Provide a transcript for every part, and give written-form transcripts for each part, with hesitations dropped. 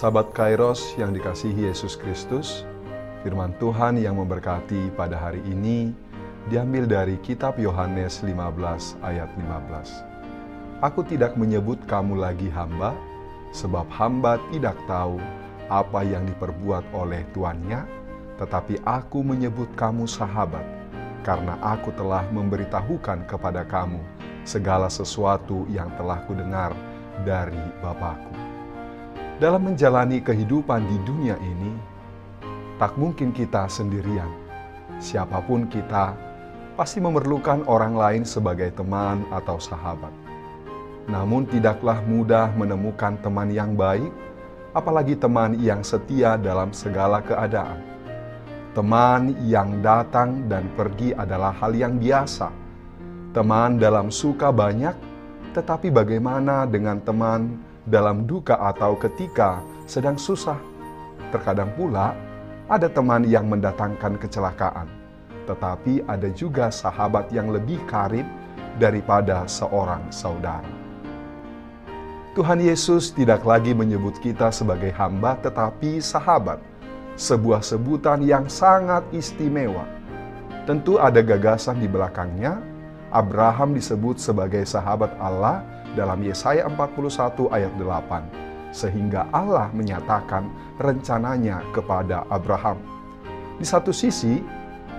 Sahabat Kairos yang dikasihi Yesus Kristus, firman Tuhan yang memberkati pada hari ini diambil dari kitab Yohanes 15 ayat 15. Aku tidak menyebut kamu lagi hamba, sebab hamba tidak tahu apa yang diperbuat oleh tuannya, tetapi aku menyebut kamu sahabat, karena aku telah memberitahukan kepada kamu segala sesuatu yang telah kudengar dari Bapa-Ku. Dalam menjalani kehidupan di dunia ini, tak mungkin kita sendirian. Siapapun kita, pasti memerlukan orang lain sebagai teman atau sahabat. Namun tidaklah mudah menemukan teman yang baik, apalagi teman yang setia dalam segala keadaan. Teman yang datang dan pergi adalah hal yang biasa. Teman dalam suka banyak, tetapi bagaimana dengan teman dalam duka atau ketika sedang susah? Terkadang pula ada teman yang mendatangkan kecelakaan, tetapi ada juga sahabat yang lebih karib daripada seorang saudara. Tuhan Yesus tidak lagi menyebut kita sebagai hamba tetapi sahabat, sebuah sebutan yang sangat istimewa. Tentu ada gagasan di belakangnya. Abraham disebut sebagai sahabat Allah dalam Yesaya 41 ayat 8, sehingga Allah menyatakan rencananya kepada Abraham. Di satu sisi,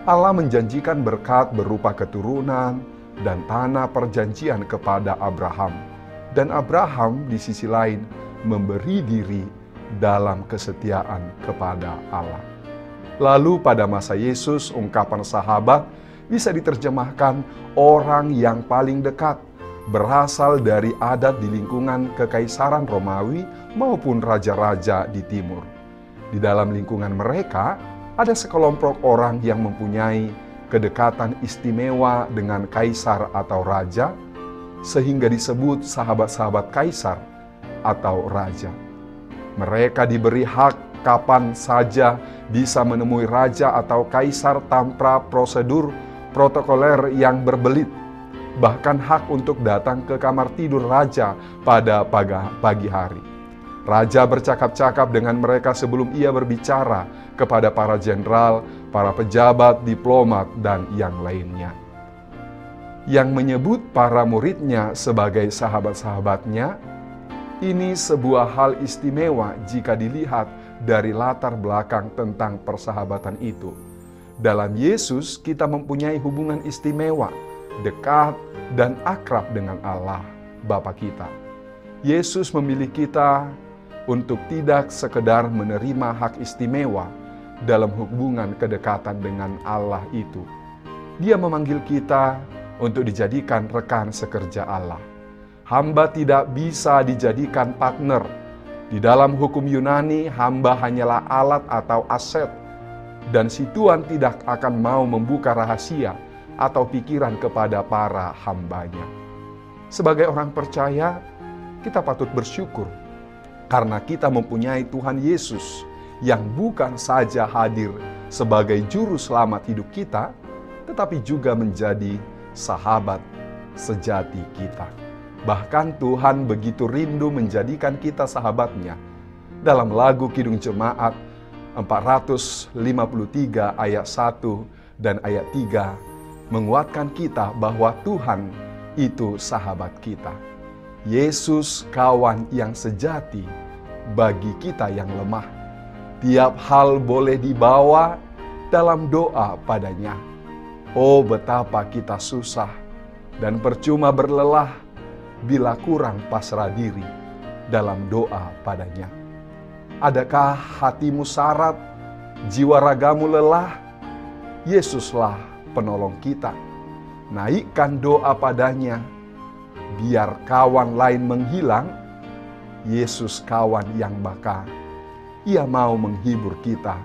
Allah menjanjikan berkat berupa keturunan dan tanah perjanjian kepada Abraham. Dan Abraham di sisi lain memberi diri dalam kesetiaan kepada Allah. Lalu pada masa Yesus, ungkapan sahabat bisa diterjemahkan orang yang paling dekat, berasal dari adat di lingkungan Kekaisaran Romawi maupun raja-raja di timur. Di dalam lingkungan mereka, ada sekelompok orang yang mempunyai kedekatan istimewa dengan kaisar atau raja, sehingga disebut sahabat-sahabat kaisar atau raja. Mereka diberi hak kapan saja bisa menemui raja atau kaisar tanpa prosedur protokoler yang berbelit, bahkan hak untuk datang ke kamar tidur raja pada pagi hari. Raja bercakap-cakap dengan mereka sebelum ia berbicara kepada para jenderal, para pejabat, diplomat, dan yang lainnya. Yang menyebut para muridnya sebagai sahabat-sahabatnya, ini sebuah hal istimewa jika dilihat dari latar belakang tentang persahabatan itu. Dalam Yesus kita mempunyai hubungan istimewa, dekat dan akrab dengan Allah, Bapa kita. Yesus memilih kita untuk tidak sekedar menerima hak istimewa dalam hubungan kedekatan dengan Allah itu. Dia memanggil kita untuk dijadikan rekan sekerja Allah. Hamba tidak bisa dijadikan partner. Di dalam hukum Yunani, hamba hanyalah alat atau aset, dan si tuan tidak akan mau membuka rahasia atau pikiran kepada para hambanya. Sebagai orang percaya, kita patut bersyukur karena kita mempunyai Tuhan Yesus yang bukan saja hadir sebagai juru selamat hidup kita, tetapi juga menjadi sahabat sejati kita. Bahkan Tuhan begitu rindu menjadikan kita sahabatnya. Dalam lagu Kidung Jemaat 453 ayat 1 dan ayat 3 menguatkan kita bahwa Tuhan itu sahabat kita. Yesus kawan yang sejati bagi kita yang lemah. Tiap hal boleh dibawa dalam doa padanya. Oh, betapa kita susah dan percuma berlelah bila kurang pasrah diri dalam doa padanya. Adakah hatimu syarat, jiwa ragamu lelah? Yesuslah penolong kita. Naikkan doa padanya, biar kawan lain menghilang. Yesus kawan yang bakal. Ia mau menghibur kita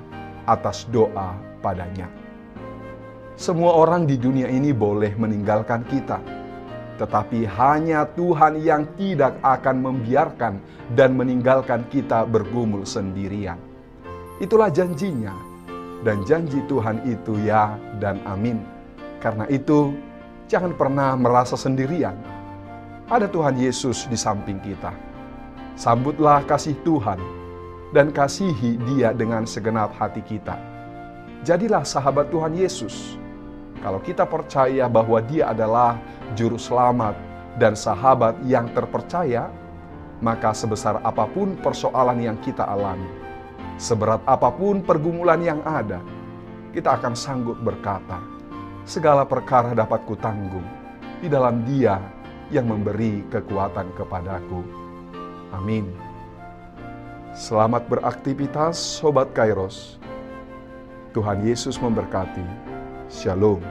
atas doa padanya. Semua orang di dunia ini boleh meninggalkan kita, tetapi hanya Tuhan yang tidak akan membiarkan dan meninggalkan kita bergumul sendirian. Itulah janjinya, dan janji Tuhan itu ya dan amin. Karena itu, jangan pernah merasa sendirian. Ada Tuhan Yesus di samping kita. Sambutlah kasih Tuhan, dan kasihi Dia dengan segenap hati kita. Jadilah sahabat Tuhan Yesus. Kalau kita percaya bahwa Dia adalah juru selamat dan sahabat yang terpercaya, maka sebesar apapun persoalan yang kita alami, seberat apapun pergumulan yang ada, kita akan sanggup berkata, segala perkara dapat kutanggung di dalam Dia yang memberi kekuatan kepadaku. Amin. Selamat beraktivitas, Sobat Kairos. Tuhan Yesus memberkati. Shalom.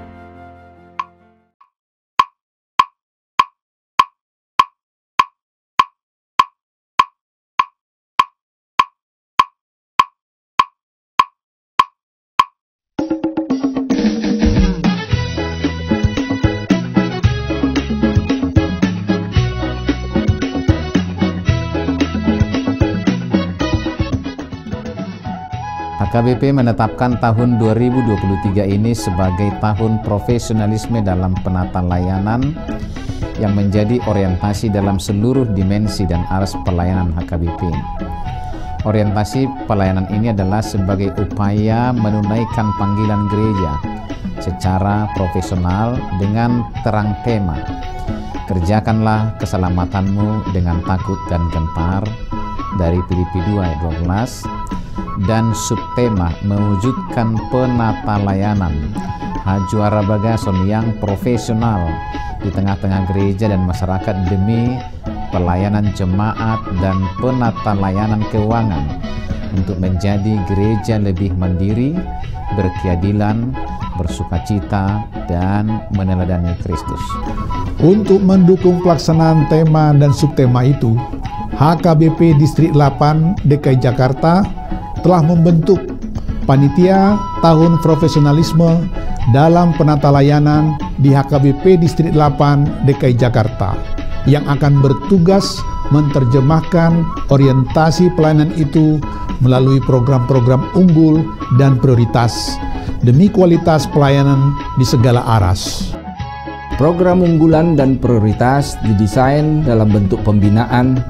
HKBP menetapkan tahun 2023 ini sebagai tahun profesionalisme dalam penata layanan yang menjadi orientasi dalam seluruh dimensi dan aras pelayanan HKBP. Orientasi pelayanan ini adalah sebagai upaya menunaikan panggilan gereja secara profesional dengan terang tema, kerjakanlah keselamatanmu dengan takut dan gentar, dari Filipi 2 ayat 12, dan subtema mewujudkan penata layanan Hajuara Bagason yang profesional di tengah-tengah gereja dan masyarakat demi pelayanan jemaat dan penata layanan keuangan untuk menjadi gereja lebih mandiri, berkeadilan, bersukacita, dan meneladani Kristus. Untuk mendukung pelaksanaan tema dan subtema itu, HKBP Distrik 8 DKI Jakarta telah membentuk Panitia Tahun Profesionalisme dalam Penata Layanan di HKBP Distrik 8 DKI Jakarta yang akan bertugas menerjemahkan orientasi pelayanan itu melalui program-program unggul dan prioritas demi kualitas pelayanan di segala aras. Program unggulan dan prioritas didesain dalam bentuk pembinaan,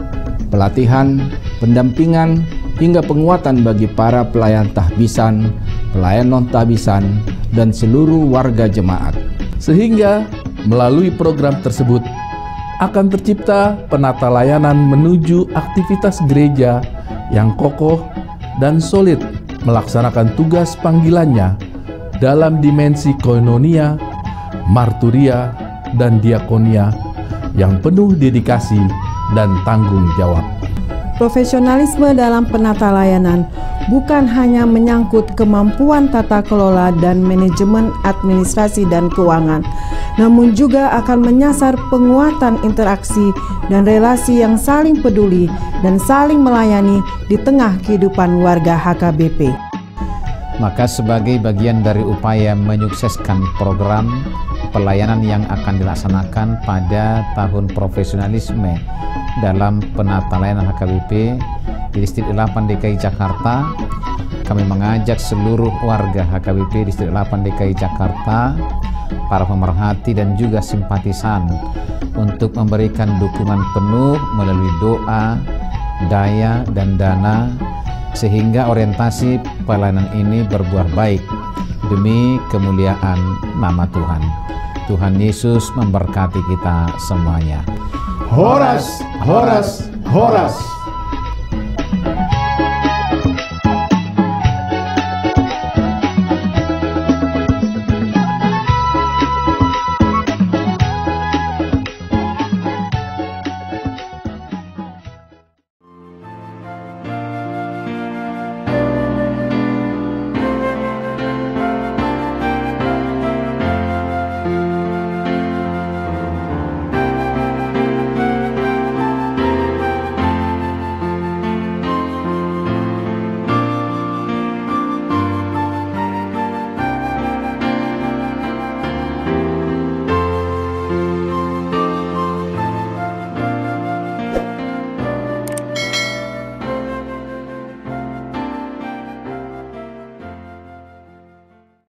pelatihan, pendampingan, hingga penguatan bagi para pelayan tahbisan, pelayan non-tahbisan, dan seluruh warga jemaat. Sehingga melalui program tersebut akan tercipta penata layanan menuju aktivitas gereja yang kokoh dan solid melaksanakan tugas panggilannya dalam dimensi koinonia, marturia, dan diakonia yang penuh dedikasi dan tanggung jawab. Profesionalisme dalam penata layanan bukan hanya menyangkut kemampuan tata kelola dan manajemen administrasi dan keuangan, namun juga akan menyasar penguatan interaksi dan relasi yang saling peduli dan saling melayani di tengah kehidupan warga HKBP. Maka sebagai bagian dari upaya menyukseskan program pelayanan yang akan dilaksanakan pada tahun profesionalisme dalam penata layanan HKBP di Distrik 8 DKI Jakarta, kami mengajak seluruh warga HKBP Distrik 8 DKI Jakarta, para pemerhati dan juga simpatisan untuk memberikan dukungan penuh melalui doa, daya, dan dana sehingga orientasi pelayanan ini berbuah baik demi kemuliaan nama Tuhan. Tuhan Yesus memberkati kita semuanya. Horas, horas, horas.